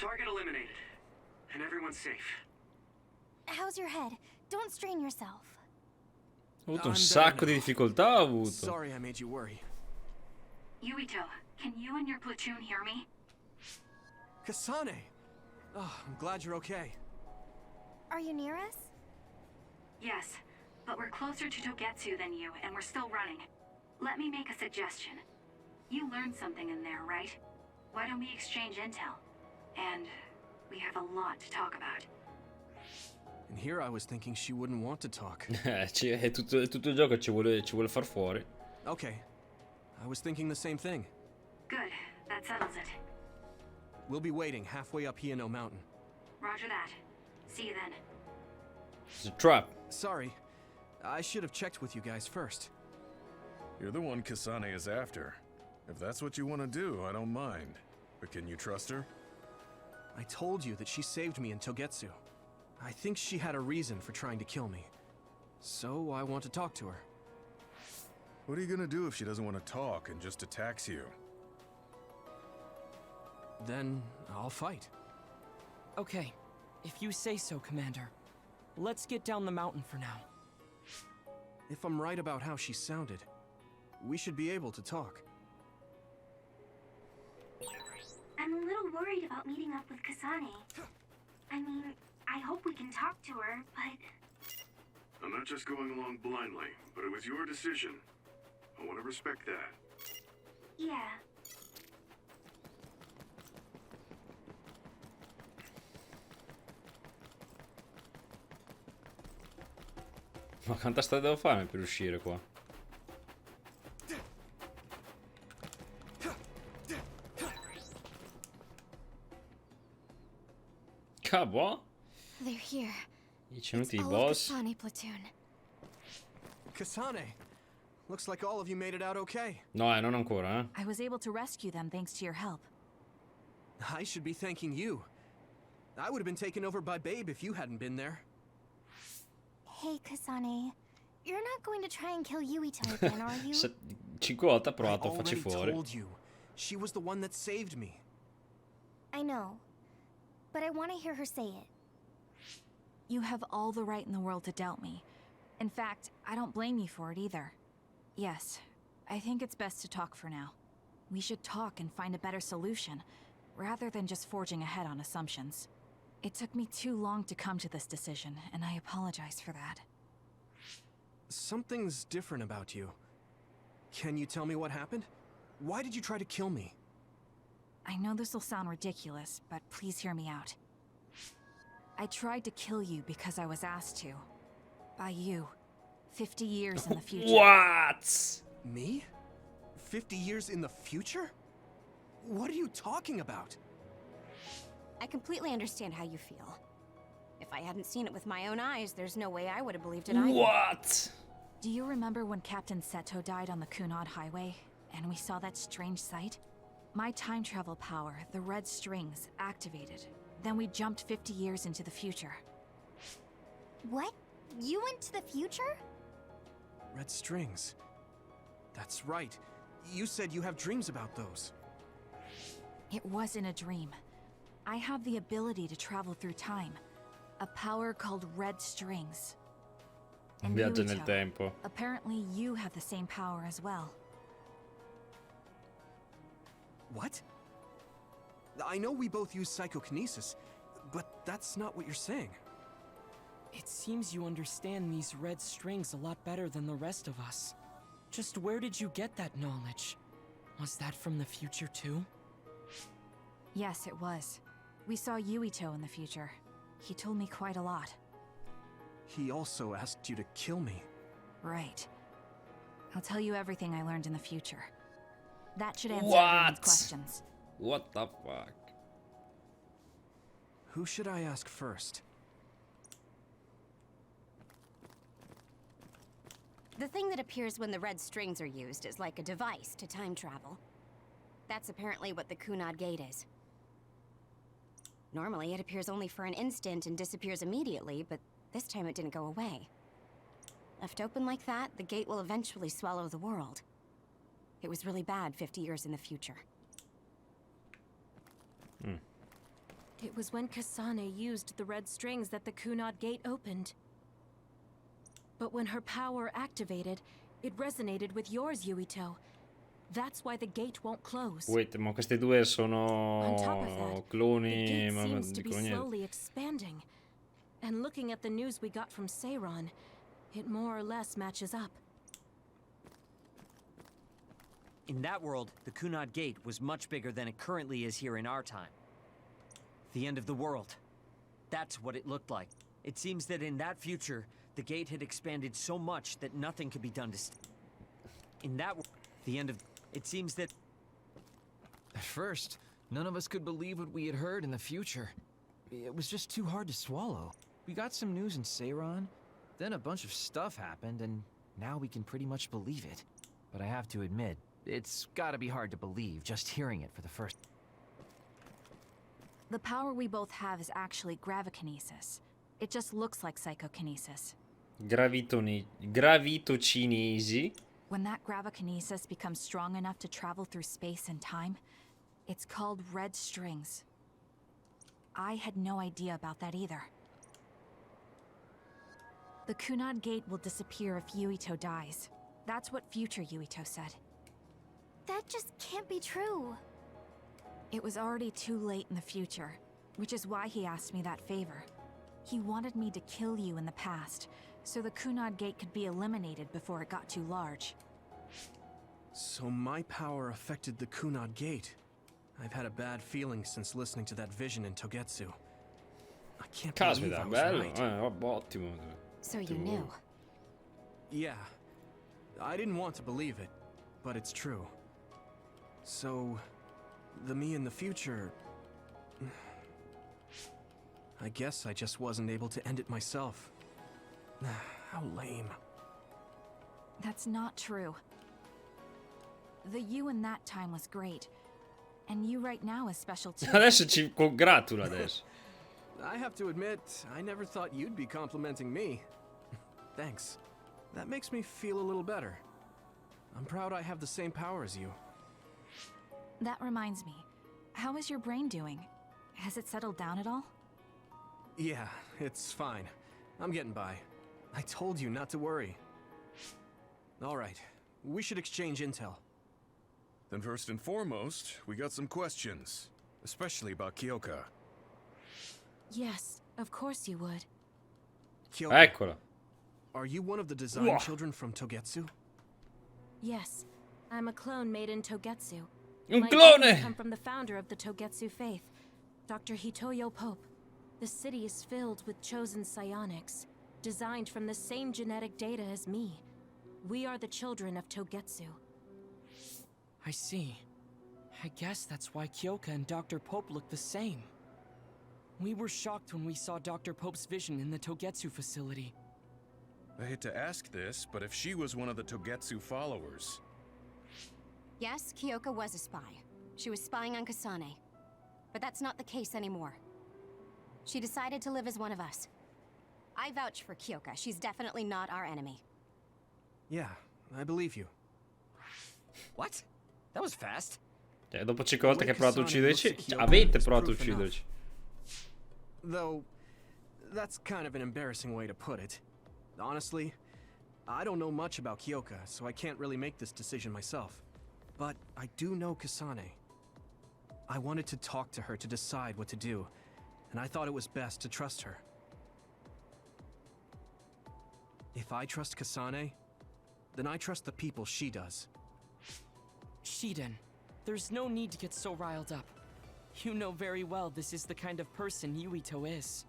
Target eliminated. And everyone's safe. How's your head? Don't strain yourself. Ho avuto un sacco di difficoltà, ho avuto. Sorry I made you worry. Yuito, can you and your platoon hear me? Kasane! Oh, I'm glad you're okay. Are you near us? Yes, but we're closer to Togetsu than you, and we're still running. Let me make a suggestion. You learned something in there, right? Why don't we exchange intel? And we have a lot to talk about. And here I was thinking she wouldn't want to talk. È tutto il gioco ci vuole far fuori. Okay. I was thinking the same thing. Good, that settles it. We'll be waiting halfway up Hiano Mountain. Roger that. See you then. It's a trap. Sorry. I should have checked with you guys first. You're the one Kasane is after. If that's what you want to do, I don't mind. But can you trust her? I told you that she saved me in Togetsu. I think she had a reason for trying to kill me. So I want to talk to her. What are you gonna do if she doesn't want to talk and just attacks you? Then I'll fight. Okay, if you say so, Commander. Let's get down the mountain for now. If I'm right about how she sounded, we should be able to talk. I'm a little worried about meeting up with Kasane. I mean, I hope we can talk to her, but... I'm not just going along blindly, but it was your decision. I want to respect that. Yeah. Ma quanta strada devo farmi per uscire qua? Cavolo! They're here. 10 minuti di All of boss. Kasane platoon. Kasane! Looks like all of you made it out okay. No, non ancora, eh. I was able to rescue them thanks to your help. I should be thanking you. I would have been taken over by Babe if you hadn't been there. Hey, Kasane. You're not going to try and kill Yuito again, are you? 5 volte ha I provato a farci already fuori. told you. She was the one that saved me. I know. But I want to hear her say it. You have all the right in the world to doubt me. In fact, I don't blame you for it either. Yes, I think it's best to talk for now. We should talk and find a better solution, rather than just forging ahead on assumptions. It took me too long to come to this decision, and I apologize for that. Something's different about you. Can you tell me what happened? Why did you try to kill me? I know this will sound ridiculous, but please hear me out. I tried to kill you because I was asked to. By you. 50 years in the future. What? Me? 50 years in the future? What are you talking about? I completely understand how you feel. If I hadn't seen it with my own eyes, there's no way I would have believed it either. What? Do you remember when Captain Seto died on the Kunad Highway, and we saw that strange sight? My time travel power, the red strings, activated. Then we jumped 50 years into the future. What? You went to the future? Red strings. That's right. You said you have dreams about those. It wasn't a dream. I have the ability to travel through time. A power called red strings. And Viaggio nel Yuito, tempo. apparently you have the same power as well. What? I know we both use psychokinesis, but that's not what you're saying. It seems you understand these red strings a lot better than the rest of us. Just where did you get that knowledge? Was that from the future too? Yes, it was. We saw Yuito in the future. He told me quite a lot. He also asked you to kill me. Right. I'll tell you everything I learned in the future. That should answer What? everyone's questions. What the fuck? Who should I ask first? The thing that appears when the red strings are used is like a device to time travel. That's apparently what the Kunad Gate is. Normally, it appears only for an instant and disappears immediately, but this time it didn't go away. Left open like that, the gate will eventually swallow the world. It was really bad 50 years in the future. It was when Kasane used the red strings that the Kunad Gate opened. But when her power activated, it resonated with yours, Yuito. That's why the gate won't close. Wait, ma questi due On top of sono that, the cloni, gate ma non seems to be dicono niente. slowly expanding. And looking at the news we got from Seiron, it more or less matches up. In that world, the Kunad Gate was much bigger than it currently is here in our time. The end of the world. That's what it looked like. It seems that in that future, the gate had expanded so much that nothing could be done to In that the end of... It seems that... At first, none of us could believe what we had heard in the future. It was just too hard to swallow. We got some news in Seiron, then a bunch of stuff happened, and now we can pretty much believe it. But I have to admit, it's gotta be hard to believe just hearing it for the first... The power we both have is actually gravikinesis. It just looks like psychokinesis. Gravitocinesi. When that gravikinesis becomes strong enough to travel through space and time, it's called red strings. I had no idea about that either. The Kunad Gate will disappear if Yuito dies. That's what future Yuito said. That just can't be true. It was already too late in the future, which is why he asked me that favor. He wanted me to kill you in the past, so the Kunad Gate could be eliminated before it got too large. So my power affected the Kunad Gate. I've had a bad feeling since listening to that vision in Togetsu. I can't believe I Caspita, was bello. right. Ottimo. So you knew. Yeah. I didn't want to believe it, but it's true. So, the me in the future... I guess I just wasn't able to end it myself. How lame. That's not true. The you in that time was great, and you right now is special too. Adesso ci congratula adesso. I have to admit, I never thought you'd be complimenting me. Thanks. That makes me feel a little better. I'm proud I have the same power as you. That reminds me, how is your brain doing? Has it settled down at all? Yeah, it's fine. I'm getting by. I told you not to worry. All right, we should exchange intel. Then first and foremost, we got some questions. Especially about Kyoka. Yes, of course you would. Kyoka, Eccola. are you one of the design children from Togetsu? Yes, I'm a clone made in Togetsu. Un My clone! genes come from the founder of the Togetsu faith, Dr. Hitoyo Pope. The city is filled with chosen psionics, designed from the same genetic data as me. We are the children of Togetsu. I see. I guess that's why Kyoka and Dr. Pope look the same. We were shocked when we saw Dr. Pope's vision in the Togetsu facility. I hate to ask this, but if she was one of the Togetsu followers... Yes, Kyoka was a spy. She was spying on Kasane. But that's not the case anymore. She decided to live as one of us. I vouch for Kyoka. She's definitely not our enemy. Yeah, I believe you. What? That was fast. Cioè, dopo 5 volte che ha provato a ucciderci, avete provato a ucciderci. Though, that's kind of an embarrassing way to put it. Honestly, I don't know much about Kyoka, so I can't really make this decision myself. But I do know Kasane. I wanted to talk to her to decide what to do, and I thought it was best to trust her. If I trust Kasane, then I trust the people she does. Shiden, there's no need to get so riled up. You know very well this is the kind of person Yuito is.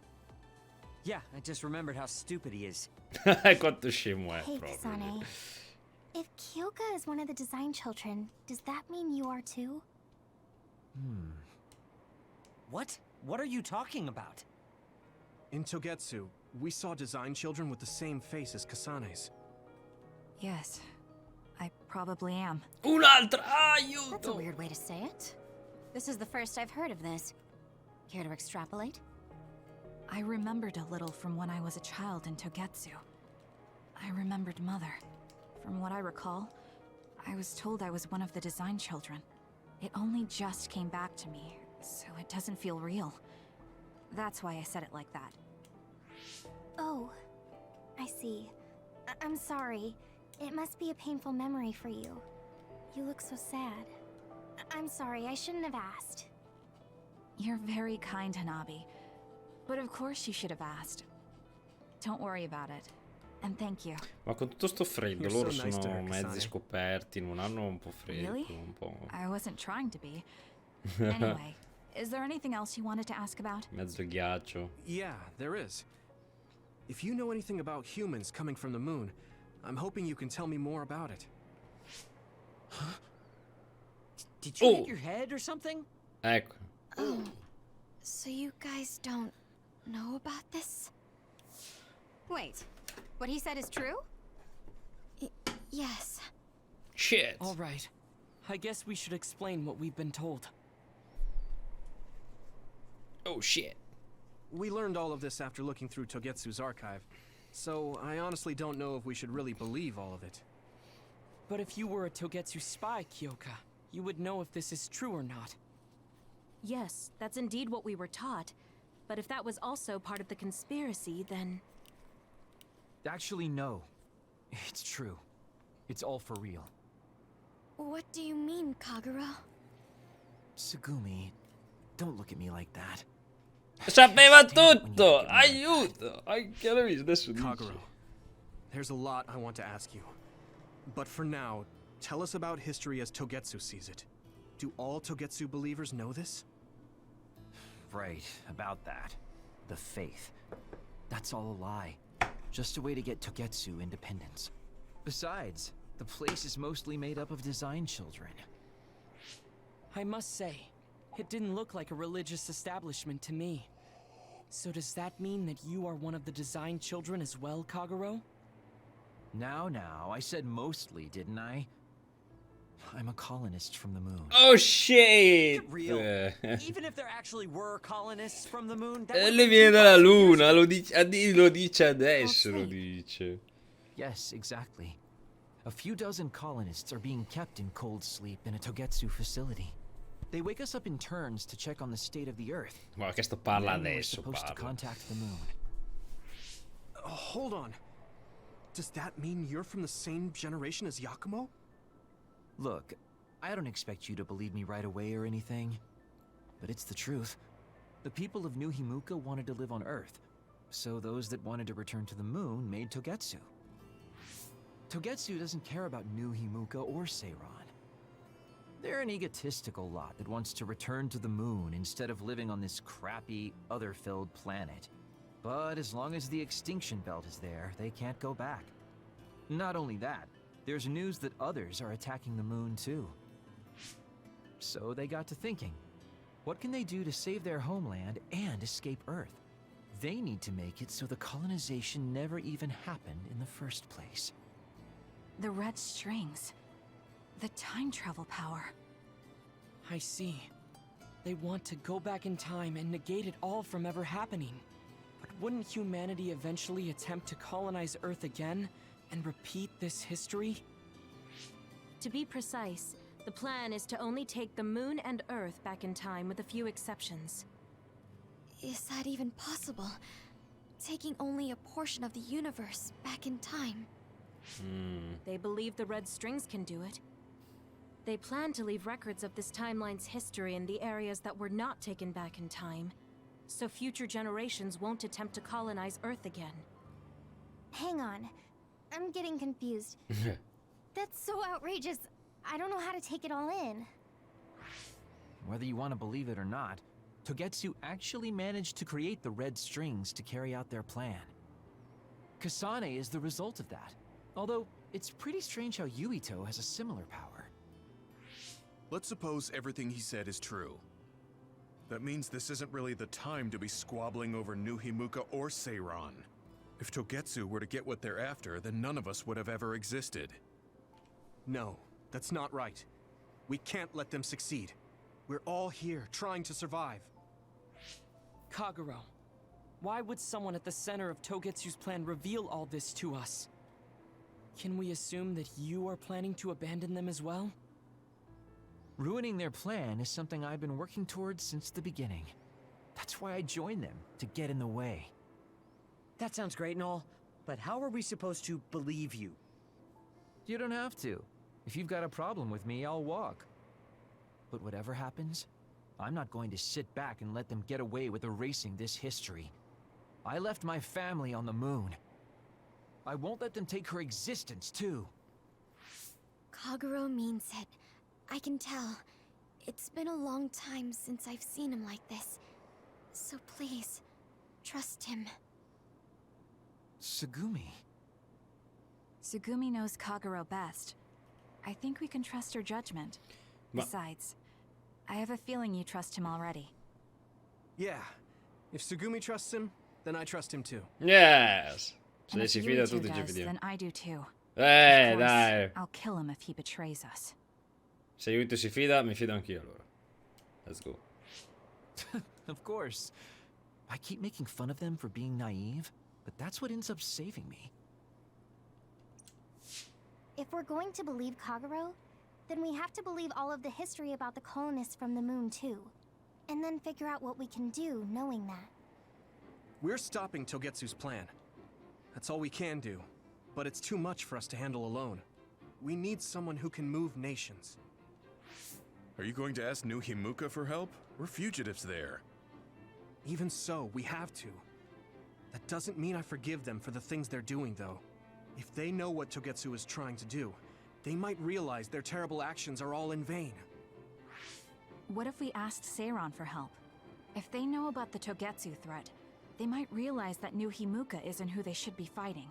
Yeah, I just remembered how stupid he is. Quanto scemo è Hey, proprio. Kasane. If Kyoka is one of the design children, does that mean you are too? What? What are you talking about? In Togetsu, we saw design children with the same face as Kasane's. Yes, I probably am. Un'altra! That's a Aiuto! weird way to say it. This is the first I've heard of this. Care to extrapolate? I remembered a little from when I was a child in Togetsu. I remembered Mother. From what I recall, I was told I was one of the design children. It only just came back to me, so it doesn't feel real. That's why I said it like that. Oh, I see. I'm sorry. It must be a painful memory for you. You look so sad. I'm sorry, I shouldn't have asked. You're very kind, Hanabi. But of course you should have asked. Don't worry about it. And thank you. Ma con tutto sto freddo, You're loro so nice to sono her, mezzi Kasane. scoperti, non hanno un po' freddo, Really? un po' I wasn't trying to be. Anyway, is there anything else you wanted to ask about? mezzo ghiaccio. Yeah, there is. If you know anything about humans coming from the moon, I'm hoping you can tell me more about it. Did you Oh. hit your head or something? Ecco. Oh, so you guys don't know about this? Wait, what he said is true? Yes. Shit. All right. I guess we should explain what we've been told. Oh shit. We learned all of this after looking through Togetsu's archive, so I honestly don't know if we should really believe all of it. But if you were a Togetsu spy, Kyoka, you would know if this is true or not. Yes, that's indeed what we were taught. But if that was also part of the conspiracy, then... Actually, no. It's true. It's all for real. What do you mean, Kagura? Tsugumi, don't look at me like that. Sapeva tutto! Aiuto! Anche lui adesso dice. Kaguro, there's a lot I want to ask you. But for now, tell us about history as Togetsu sees it. Do all Togetsu believers know this? Right, about that. The faith. That's all a lie. Just a way to get Togetsu independence. Besides, the place is mostly made up of design children. I must say, it didn't look like a religious establishment to me. So does that mean that you are one of the design children as well, Kaguro? Now, I said mostly, didn't I? I'm a colonist from the moon. Oh shit! Get real. Even if there actually were colonists from the moon, that Lui would viene be dalla 2,000 years luna, ago. lo dice adesso, lo right. dice. Yes, exactly. A few dozen colonists are being kept in cold sleep in a Togetsu facility. They wake us up in turns to check on the state of the Earth. Ma che sto parla Then we're adesso, supposed to parla. contact the moon. Hold on. Does that mean you're from the same generation as Yakumo? Look, I don't expect you to believe me right away or anything, but it's the truth. The people of New Himuka wanted to live on Earth, so those that wanted to return to the moon made Togetsu. Togetsu doesn't care about New Himuka or Seiran. They're an egotistical lot that wants to return to the moon instead of living on this crappy, other-filled planet. But as long as the extinction belt is there, they can't go back. Not only that, there's news that others are attacking the moon too. So they got to thinking, what can they do to save their homeland and escape Earth? They need to make it so the colonization never even happened in the first place. The red strings. The time travel power. I see. They want to go back in time and negate it all from ever happening. But wouldn't humanity eventually attempt to colonize Earth again and repeat this history? To be precise, the plan is to only take the moon and Earth back in time with a few exceptions. Is that even possible? Taking only a portion of the universe back in time. They believe the red strings can do it. They plan to leave records of this timeline's history in the areas that were not taken back in time, so future generations won't attempt to colonize Earth again. Hang on. I'm getting confused. That's so outrageous. I don't know how to take it all in. Whether you want to believe it or not, Togetsu actually managed to create the red strings to carry out their plan. Kasane is the result of that. Although, it's pretty strange how Yuito has a similar power. Let's suppose everything he said is true. That means this isn't really the time to be squabbling over New Himuka or Seiran. If Togetsu were to get what they're after, then none of us would have ever existed. No, that's not right. We can't let them succeed. We're all here, trying to survive. Kaguro, why would someone at the center of Togetsu's plan reveal all this to us? Can we assume that you are planning to abandon them as well? Ruining their plan is something I've been working towards since the beginning. That's why I joined them, to get in the way. That sounds great and all, but how are we supposed to believe you? You don't have to. If you've got a problem with me, I'll walk. But whatever happens, I'm not going to sit back and let them get away with erasing this history. I left my family on the moon. I won't let them take her existence, too. Kagero means it. I can tell. It's been a long time since I've seen him like this. So please, trust him. Tsugumi. Tsugumi knows Kagero best. I think we can trust her judgment. Besides, I have a feeling you trust him already. Yeah. If Tsugumi trusts him, then I trust him too. Yes. And Se if si fida Yuito tutti ci does, fidiamo. then I do too. Dai. I'll kill him if he betrays us. Se Yuito si fida, mi fido anch'io allora. Let's go. Of course. I keep making fun of them for being naive, but that's what ends up saving me. If we're going to believe Kagero, then we have to believe all of the history about the colonists from the moon too. And then figure out what we can do knowing that. We're stopping Togetsu's plan. That's all we can do. But it's too much for us to handle alone. We need someone who can move nations. Are you going to ask New Himuka for help? We're fugitives there. Even so, we have to. That doesn't mean I forgive them for the things they're doing, though. If they know what Togetsu is trying to do, they might realize their terrible actions are all in vain. What if we asked Seiron for help? If they know about the Togetsu threat, they might realize that New Himuka isn't who they should be fighting.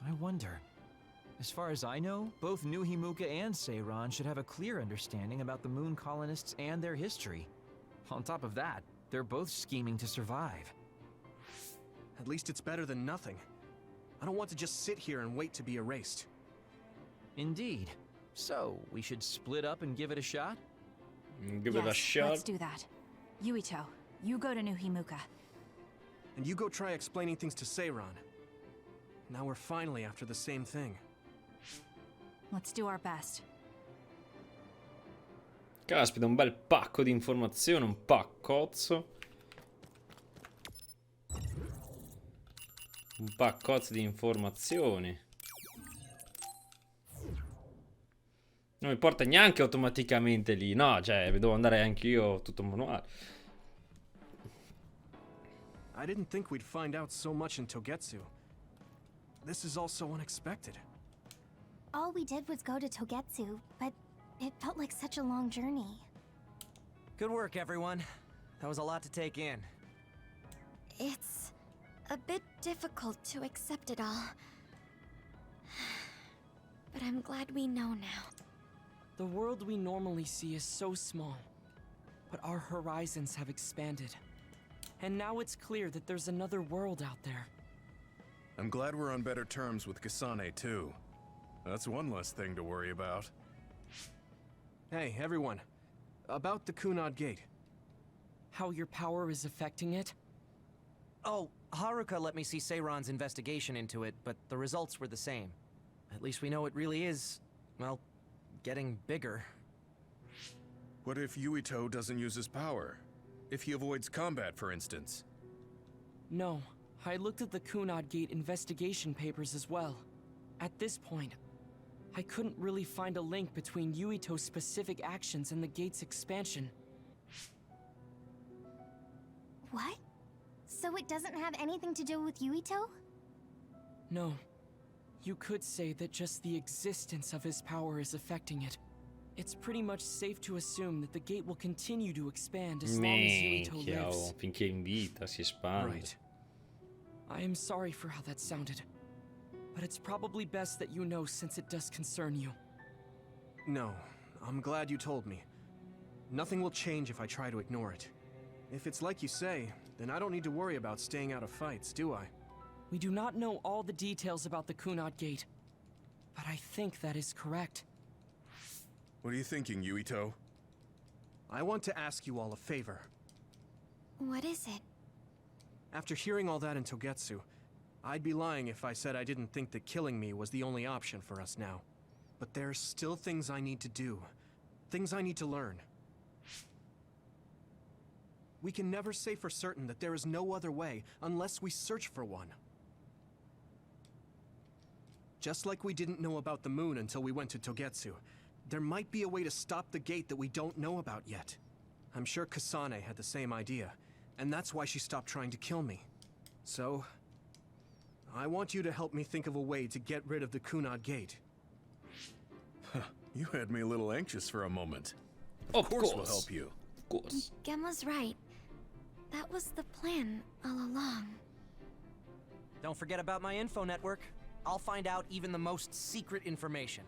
I wonder. As far as I know, both New Himuka and Seiron should have a clear understanding about the moon colonists and their history. On top of that, they're both scheming to survive. At least it's better than nothing. I don't want to just sit here and wait to be erased. Indeed. So, we should split up and give it a shot? Give it a shot. Let's do that. Yuito, you go to New Himuka. And you go try explaining things to Seiron. Now we're finally after the same thing. Let's do our best. Caspita, un bel pacco di informazioni, un paccozzo. Un paccozzo di informazioni. Non mi porta neanche automaticamente lì. No, cioè, devo andare anch'io tutto manuale. I didn't think we'd find out so much in Togetsu. This is all so unexpected. All we did was go to Togetsu, but it felt like such a long journey. Good work, everyone. That was a lot to take in. It's a bit difficult to accept it all. But I'm glad we know now. The world we normally see is so small, but our horizons have expanded. And now it's clear that there's another world out there. I'm glad we're on better terms with Kasane, too. That's one less thing to worry about. Hey, everyone. About the Kunad Gate. How your power is affecting it? Oh, Haruka let me see Seiron's investigation into it, but the results were the same. At least we know it really is, well, getting bigger. What if Yuito doesn't use his power? If he avoids combat, for instance? No, I looked at the Kunad Gate investigation papers as well. At this point, I couldn't really find a link between Yuito's specific actions and the gate's expansion. What? So it doesn't have anything to do with Yuito? No. You could say that just the existence of his power is affecting it. It's pretty much safe to assume that the gate will continue to expand as long as Yuito Minchia, lives. oh, finché in vita si espande. Right. I am sorry for how that sounded, but it's probably best that you know since it does concern you. No, I'm glad you told me. Nothing will change if I try to ignore it. If it's like you say, then I don't need to worry about staying out of fights, do I? We do not know all the details about the Kunad Gate, but I think that is correct. What are you thinking, Yuito? I want to ask you all a favor. What is it? After hearing all that in Togetsu, I'd be lying if I said I didn't think that killing me was the only option for us now. But there's still things I need to do. Things I need to learn. we can never say for certain that there is no other way unless we search for one. Just like we didn't know about the moon until we went to Togetsu, there might be a way to stop the gate that we don't know about yet. I'm sure Kasane had the same idea, and that's why she stopped trying to kill me. So, I want you to help me think of a way to get rid of the Kunad Gate. You had me a little anxious for a moment. Of course we'll help you. Of course. Gemma's right. That was the plan all along. Don't forget about my info network. I'll find out even the most secret information.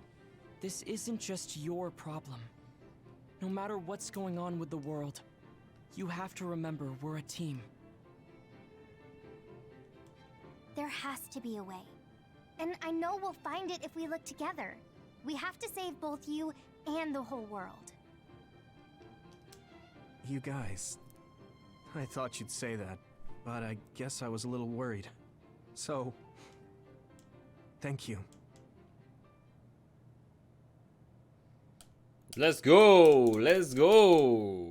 This isn't just your problem. No matter what's going on with the world, you have to remember we're a team. There has to be a way. And I know we'll find it if we look together. We have to save both you and the whole world. You guys... I thought you'd say that, but I guess I was a little worried. So... thank you. Let's go! Let's go!